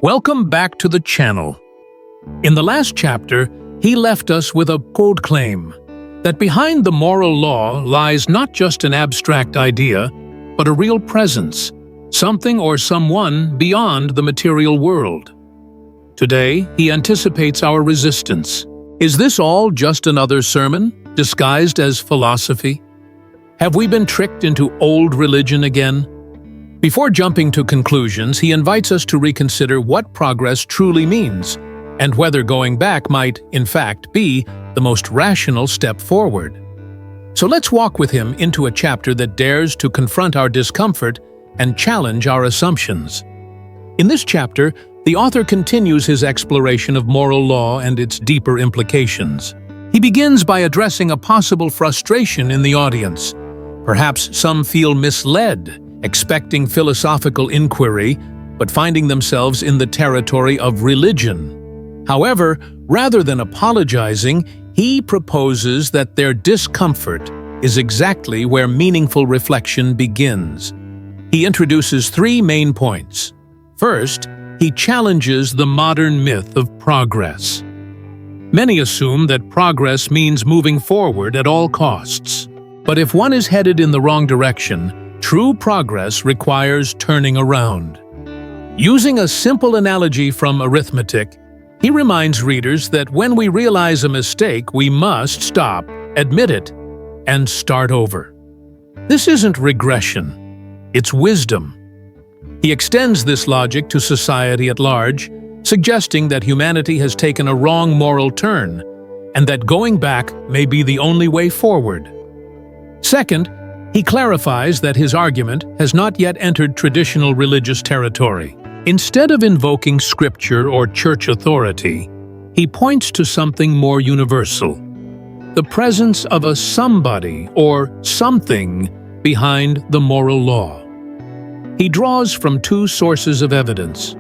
Welcome back to the channel. In the last chapter, he left us with a bold claim that behind the moral law lies not just an abstract idea, but a real presence, something or someone beyond the material world. Today, he anticipates our resistance. Is this all just another sermon, disguised as philosophy? Have we been tricked into old religion again? Before jumping to conclusions, he invites us to reconsider what progress truly means, and whether going back might, in fact, be the most rational step forward. So let's walk with him into a chapter that dares to confront our discomfort and challenge our assumptions. In this chapter, the author continues his exploration of moral law and its deeper implications. He begins by addressing a possible frustration in the audience. Perhaps some feel misled, expecting philosophical inquiry, but finding themselves in the territory of religion. However, rather than apologizing, he proposes that their discomfort is exactly where meaningful reflection begins. He introduces three main points. First, he challenges the modern myth of progress. Many assume that progress means moving forward at all costs. But if one is headed in the wrong direction, true progress requires turning around. Using a simple analogy from arithmetic, he reminds readers that when we realize a mistake, we must stop, admit it, and start over. This isn't regression, it's wisdom. He extends this logic to society at large, suggesting that humanity has taken a wrong moral turn, and that going back may be the only way forward. Second, he clarifies that his argument has not yet entered traditional religious territory. Instead of invoking scripture or church authority, he points to something more universal: the presence of a somebody or something behind the moral law. He draws from two sources of evidence.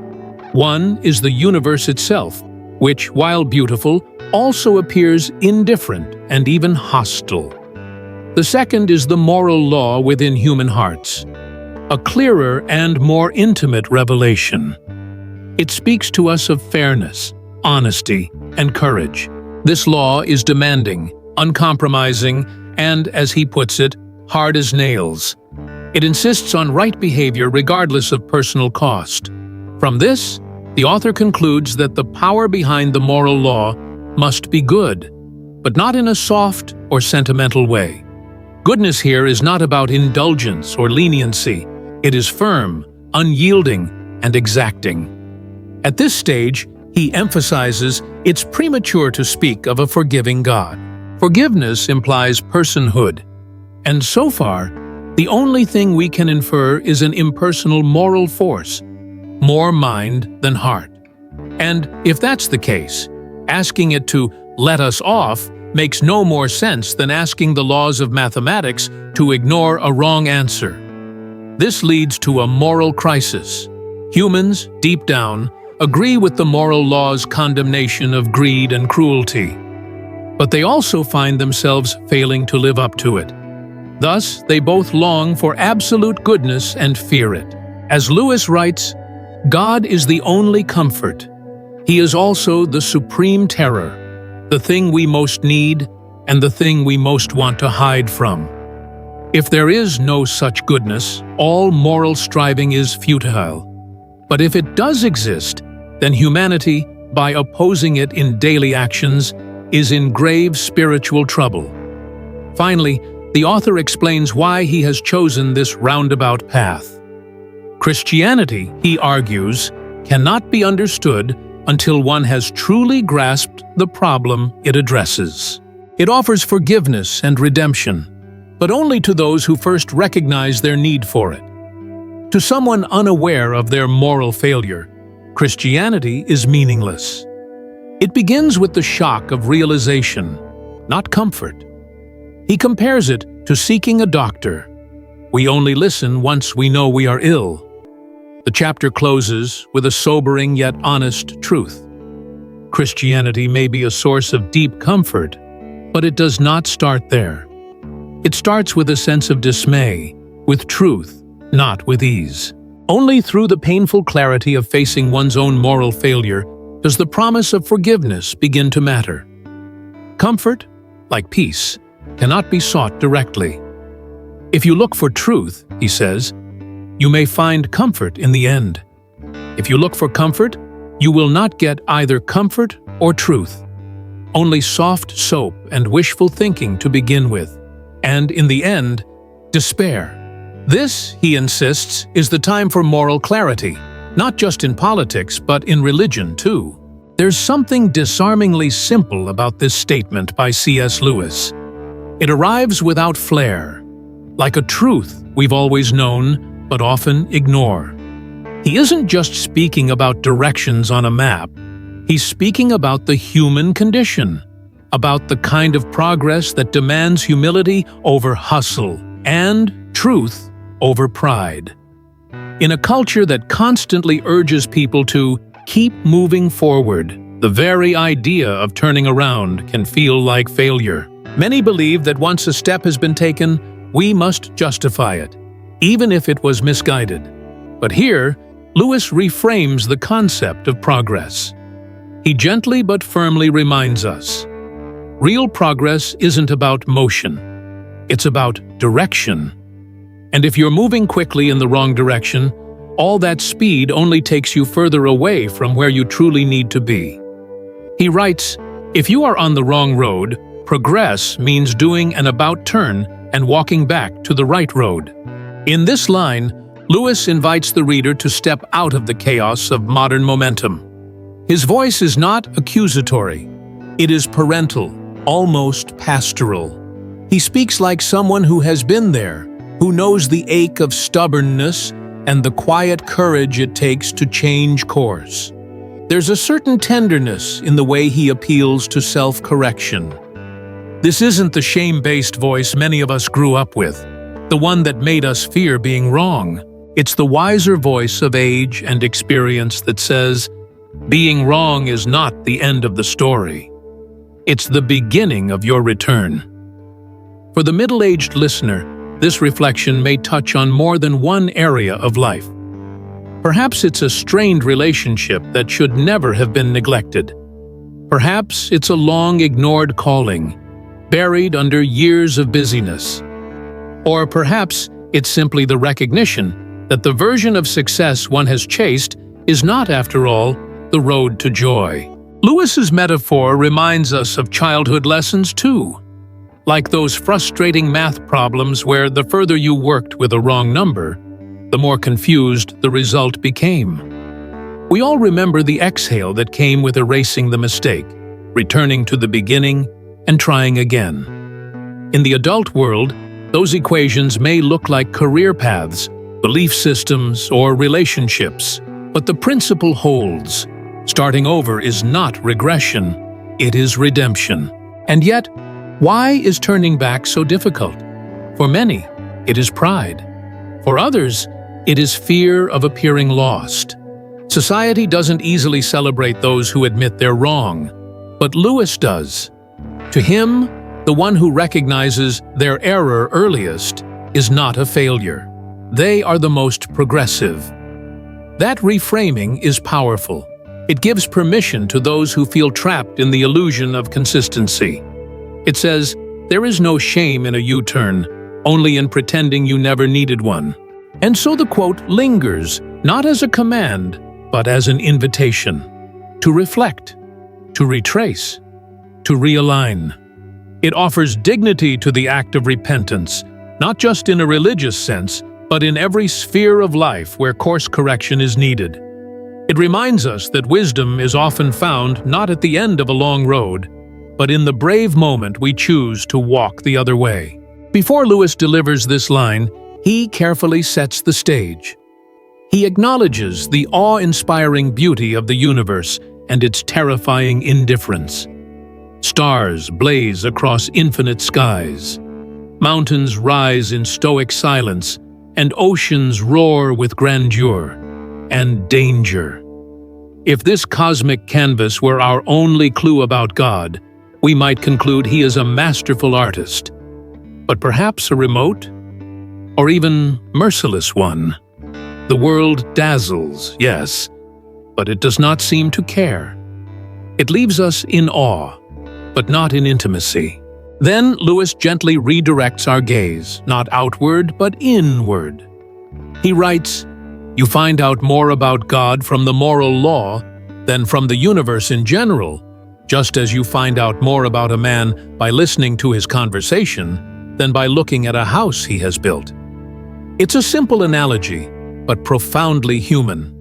One is the universe itself, which, while beautiful, also appears indifferent and even hostile. The second is the moral law within human hearts, a clearer and more intimate revelation. It speaks to us of fairness, honesty, and courage. This law is demanding, uncompromising, and, as he puts it, hard as nails. It insists on right behavior regardless of personal cost. From this, the author concludes that the power behind the moral law must be good, but not in a soft or sentimental way. Goodness here is not about indulgence or leniency. It is firm, unyielding, and exacting. At this stage, he emphasizes it's premature to speak of a forgiving God. Forgiveness implies personhood, and so far, the only thing we can infer is an impersonal moral force, more mind than heart. And if that's the case, asking it to let us off makes no more sense than asking the laws of mathematics to ignore a wrong answer. This leads to a moral crisis. Humans, deep down, agree with the moral law's condemnation of greed and cruelty, but they also find themselves failing to live up to it. Thus, they both long for absolute goodness and fear it. As Lewis writes, God is the only comfort. He is also the supreme terror, the thing we most need and the thing we most want to hide from. If there is no such goodness, all moral striving is futile. But if it does exist, then humanity, by opposing it in daily actions, is in grave spiritual trouble. Finally, the author explains why he has chosen this roundabout path. Christianity, he argues, cannot be understood until one has truly grasped the problem it addresses. It offers forgiveness and redemption, but only to those who first recognize their need for it. To someone unaware of their moral failure, Christianity is meaningless. It begins with the shock of realization, not comfort. He compares it to seeking a doctor. We only listen once we know we are ill. The chapter closes with a sobering yet honest truth. Christianity may be a source of deep comfort, but it does not start there. It starts with a sense of dismay, with truth, not with ease. Only through the painful clarity of facing one's own moral failure does the promise of forgiveness begin to matter. Comfort, like peace, cannot be sought directly. If you look for truth, he says, you may find comfort in the end. If you look for comfort, you will not get either comfort or truth. Only soft soap and wishful thinking to begin with, and in the end, despair. This, he insists, is the time for moral clarity, not just in politics, but in religion too. There's something disarmingly simple about this statement by C.S. Lewis. It arrives without flair, like a truth we've always known but often ignore. He isn't just speaking about directions on a map. He's speaking about the human condition, about the kind of progress that demands humility over hustle and truth over pride. In a culture that constantly urges people to keep moving forward, the very idea of turning around can feel like failure. Many believe that once a step has been taken, we must justify it, even if it was misguided. But here, Lewis reframes the concept of progress. He gently but firmly reminds us, real progress isn't about motion, it's about direction. And if you're moving quickly in the wrong direction, all that speed only takes you further away from where you truly need to be. He writes, if you are on the wrong road, progress means doing an about turn and walking back to the right road. In this line, Lewis invites the reader to step out of the chaos of modern momentum. His voice is not accusatory. It is parental, almost pastoral. He speaks like someone who has been there, who knows the ache of stubbornness and the quiet courage it takes to change course. There's a certain tenderness in the way he appeals to self-correction. This isn't the shame-based voice many of us grew up with, the one that made us fear being wrong. It's the wiser voice of age and experience that says, being wrong is not the end of the story. It's the beginning of your return. For the middle-aged listener, this reflection may touch on more than one area of life. Perhaps it's a strained relationship that should never have been neglected. Perhaps it's a long-ignored calling, buried under years of busyness. Or perhaps it's simply the recognition that the version of success one has chased is not, after all, the road to joy. Lewis's metaphor reminds us of childhood lessons too, like those frustrating math problems where the further you worked with a wrong number, the more confused the result became. We all remember the exhale that came with erasing the mistake, returning to the beginning, and trying again. In the adult world, those equations may look like career paths, belief systems, or relationships, but the principle holds. Starting over is not regression, it is redemption. And yet, why is turning back so difficult? For many, it is pride. For others, it is fear of appearing lost. Society doesn't easily celebrate those who admit they're wrong, but Lewis does. To him, the one who recognizes their error earliest is not a failure. They are the most progressive. That reframing is powerful. It gives permission to those who feel trapped in the illusion of consistency. It says, there is no shame in a U-turn, only in pretending you never needed one. And so the quote lingers, not as a command, but as an invitation. To reflect, to retrace, to realign. It offers dignity to the act of repentance, not just in a religious sense, but in every sphere of life where course correction is needed. It reminds us that wisdom is often found not at the end of a long road, but in the brave moment we choose to walk the other way. Before Lewis delivers this line, he carefully sets the stage. He acknowledges the awe-inspiring beauty of the universe and its terrifying indifference. Stars blaze across infinite skies. Mountains rise in stoic silence, and oceans roar with grandeur and danger. If this cosmic canvas were our only clue about God, we might conclude he is a masterful artist, but perhaps a remote or even merciless one. The world dazzles, yes, but it does not seem to care. It leaves us in awe, but not in intimacy. Then Lewis gently redirects our gaze, not outward, but inward. He writes, "You find out more about God from the moral law than from the universe in general, just as you find out more about a man by listening to his conversation than by looking at a house he has built." It's a simple analogy, but profoundly human.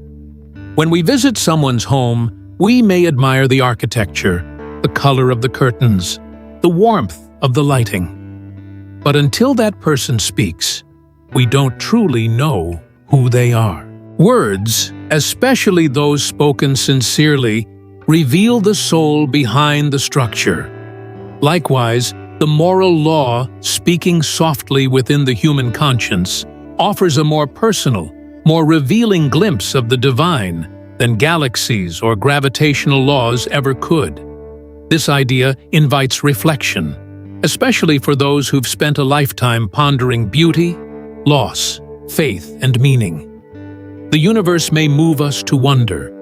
When we visit someone's home, we may admire the architecture, the color of the curtains, the warmth of the lighting. But until that person speaks, we don't truly know who they are. Words, especially those spoken sincerely, reveal the soul behind the structure. Likewise, the moral law, speaking softly within the human conscience, offers a more personal, more revealing glimpse of the divine than galaxies or gravitational laws ever could. This idea invites reflection, especially for those who've spent a lifetime pondering beauty, loss, faith, and meaning. The universe may move us to wonder,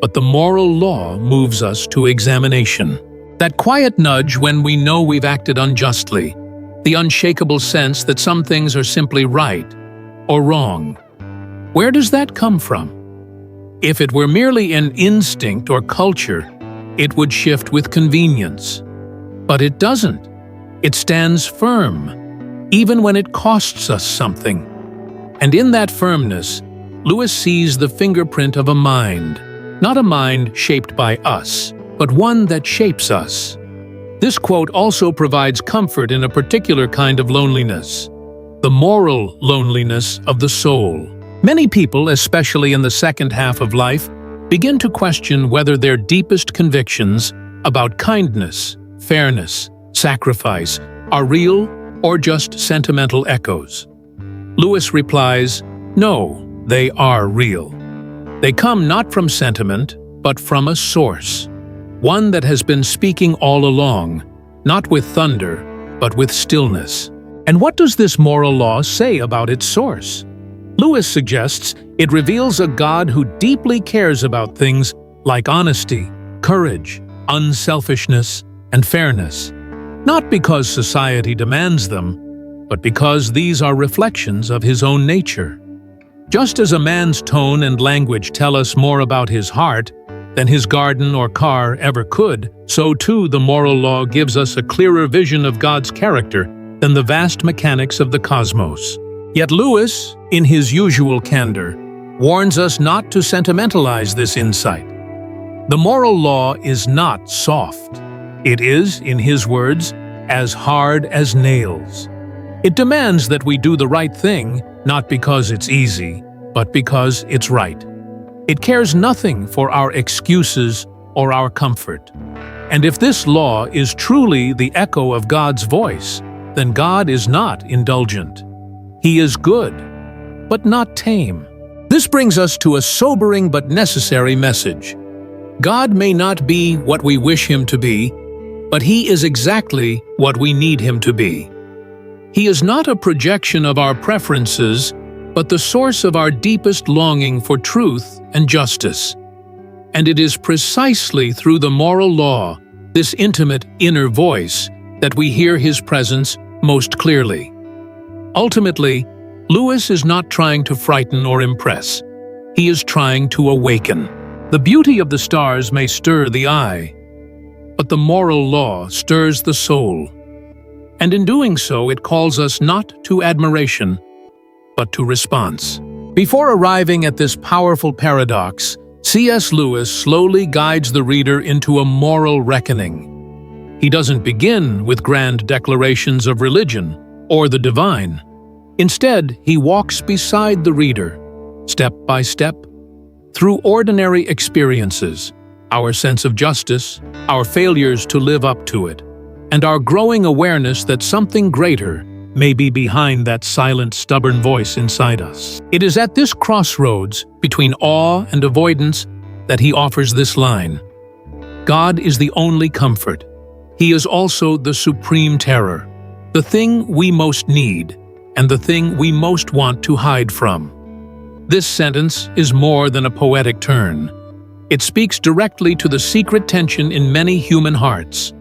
but the moral law moves us to examination. That quiet nudge when we know we've acted unjustly, the unshakable sense that some things are simply right or wrong. Where does that come from? If it were merely an instinct or culture, it would shift with convenience. But it doesn't. It stands firm, even when it costs us something. And in that firmness, Lewis sees the fingerprint of a mind, not a mind shaped by us, but one that shapes us. This quote also provides comfort in a particular kind of loneliness, the moral loneliness of the soul. Many people, especially in the second half of life, begin to question whether their deepest convictions about kindness, fairness, sacrifice are real or just sentimental echoes. Lewis replies, no, they are real. They come not from sentiment, but from a source, one that has been speaking all along, not with thunder, but with stillness. And what does this moral law say about its source? Lewis suggests it reveals a God who deeply cares about things like honesty, courage, unselfishness, and fairness, not because society demands them, but because these are reflections of his own nature. Just as a man's tone and language tell us more about his heart than his garden or car ever could, so too the moral law gives us a clearer vision of God's character than the vast mechanics of the cosmos. Yet Lewis, in his usual candor, warns us not to sentimentalize this insight. The moral law is not soft. It is, in his words, as hard as nails. It demands that we do the right thing, not because it's easy, but because it's right. It cares nothing for our excuses or our comfort. And if this law is truly the echo of God's voice, then God is not indulgent. He is good, but not tame. This brings us to a sobering but necessary message. God may not be what we wish him to be, but he is exactly what we need him to be. He is not a projection of our preferences, but the source of our deepest longing for truth and justice. And it is precisely through the moral law, this intimate inner voice, that we hear his presence most clearly. Ultimately, Lewis is not trying to frighten or impress. He is trying to awaken. The beauty of the stars may stir the eye, but the moral law stirs the soul. And in doing so, it calls us not to admiration, but to response. Before arriving at this powerful paradox, C.S. Lewis slowly guides the reader into a moral reckoning. He doesn't begin with grand declarations of religion or the divine. Instead, he walks beside the reader, step by step, through ordinary experiences, our sense of justice, our failures to live up to it, and our growing awareness that something greater may be behind that silent, stubborn voice inside us. It is at this crossroads between awe and avoidance that he offers this line: God is the only comfort. He is also the supreme terror, the thing we most need, and the thing we most want to hide from. This sentence is more than a poetic turn. It speaks directly to the secret tension in many human hearts.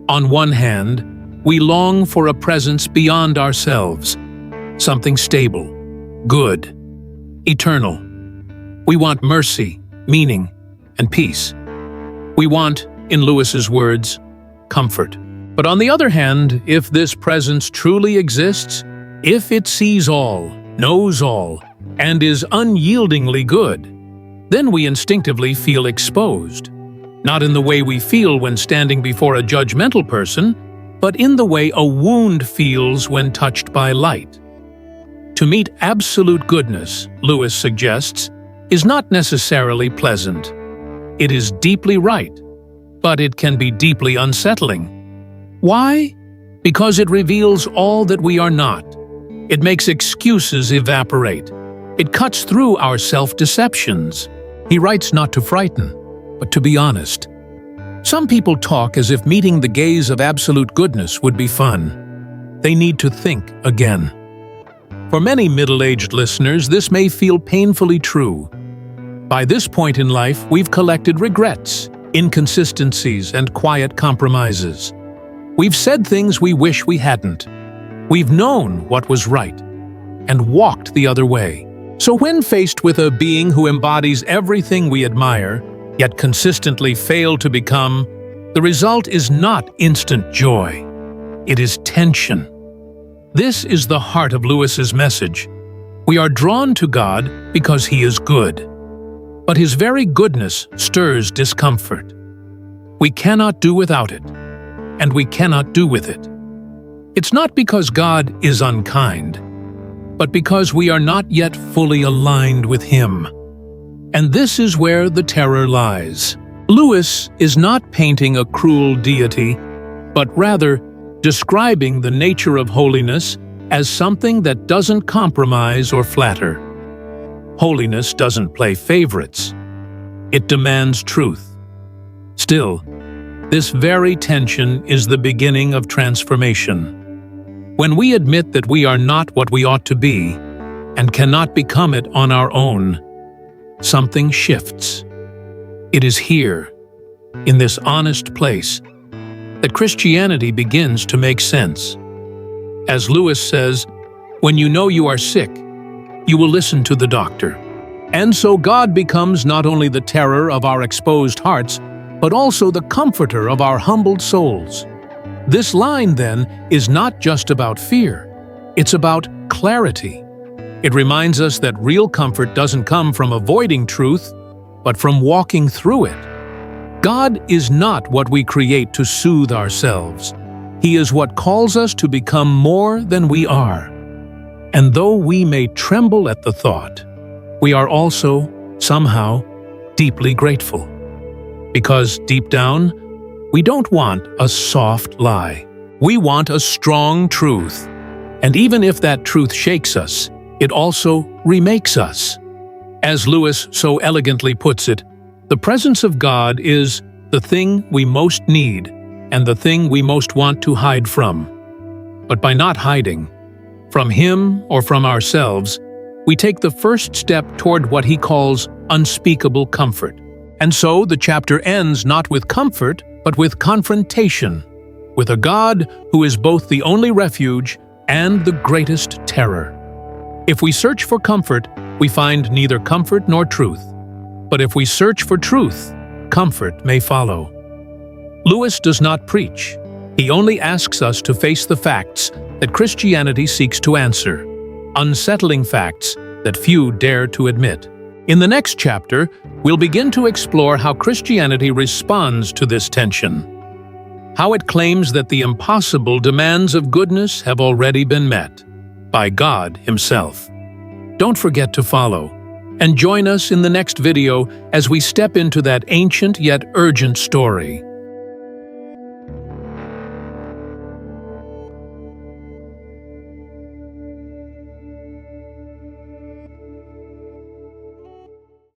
On one hand, we long for a presence beyond ourselves, something stable, good, eternal. We want mercy, meaning, and peace. We want, in Lewis's words, comfort. But on the other hand, if this presence truly exists, if it sees all, knows all, and is unyieldingly good, then we instinctively feel exposed. Not in the way we feel when standing before a judgmental person, but in the way a wound feels when touched by light. To meet absolute goodness, Lewis suggests, is not necessarily pleasant. It is deeply right, but it can be deeply unsettling. Why? Because it reveals all that we are not. It makes excuses evaporate. It cuts through our self-deceptions. He writes not to frighten, but to be honest. Some people talk as if meeting the gaze of absolute goodness would be fun. They need to think again. For many middle-aged listeners, this may feel painfully true. By this point in life, we've collected regrets, inconsistencies, and quiet compromises. We've said things we wish we hadn't. We've known what was right and walked the other way. So when faced with a being who embodies everything we admire, yet consistently fail to become, the result is not instant joy. It is tension. This is the heart of Lewis's message. We are drawn to God because He is good. But His very goodness stirs discomfort. We cannot do without it, and we cannot do with it. It's not because God is unkind, but because we are not yet fully aligned with Him. And this is where the terror lies. Lewis is not painting a cruel deity, but rather describing the nature of holiness as something that doesn't compromise or flatter. Holiness doesn't play favorites. It demands truth. Still, this very tension is the beginning of transformation. When we admit that we are not what we ought to be and cannot become it on our own, something shifts. It is here, in this honest place, that Christianity begins to make sense. As Lewis says, when you know you are sick, you will listen to the doctor. And so God becomes not only the terror of our exposed hearts, but also the comforter of our humbled souls. This line, then, is not just about fear. It's about clarity. It reminds us that real comfort doesn't come from avoiding truth, but from walking through it. God is not what we create to soothe ourselves. He is what calls us to become more than we are. And though we may tremble at the thought, we are also, somehow, deeply grateful. Because deep down, we don't want a soft lie. We want a strong truth. And even if that truth shakes us, it also remakes us. As Lewis so elegantly puts it, the presence of God is the thing we most need and the thing we most want to hide from. But by not hiding, from Him or from ourselves, we take the first step toward what he calls unspeakable comfort. And so the chapter ends not with comfort, but with confrontation, with a God who is both the only refuge and the greatest terror. If we search for comfort, we find neither comfort nor truth. But if we search for truth, comfort may follow. Lewis does not preach. He only asks us to face the facts that Christianity seeks to answer, unsettling facts that few dare to admit. In the next chapter, we'll begin to explore how Christianity responds to this tension, how it claims that the impossible demands of goodness have already been met by God Himself. Don't forget to follow, and join us in the next video as we step into that ancient yet urgent story.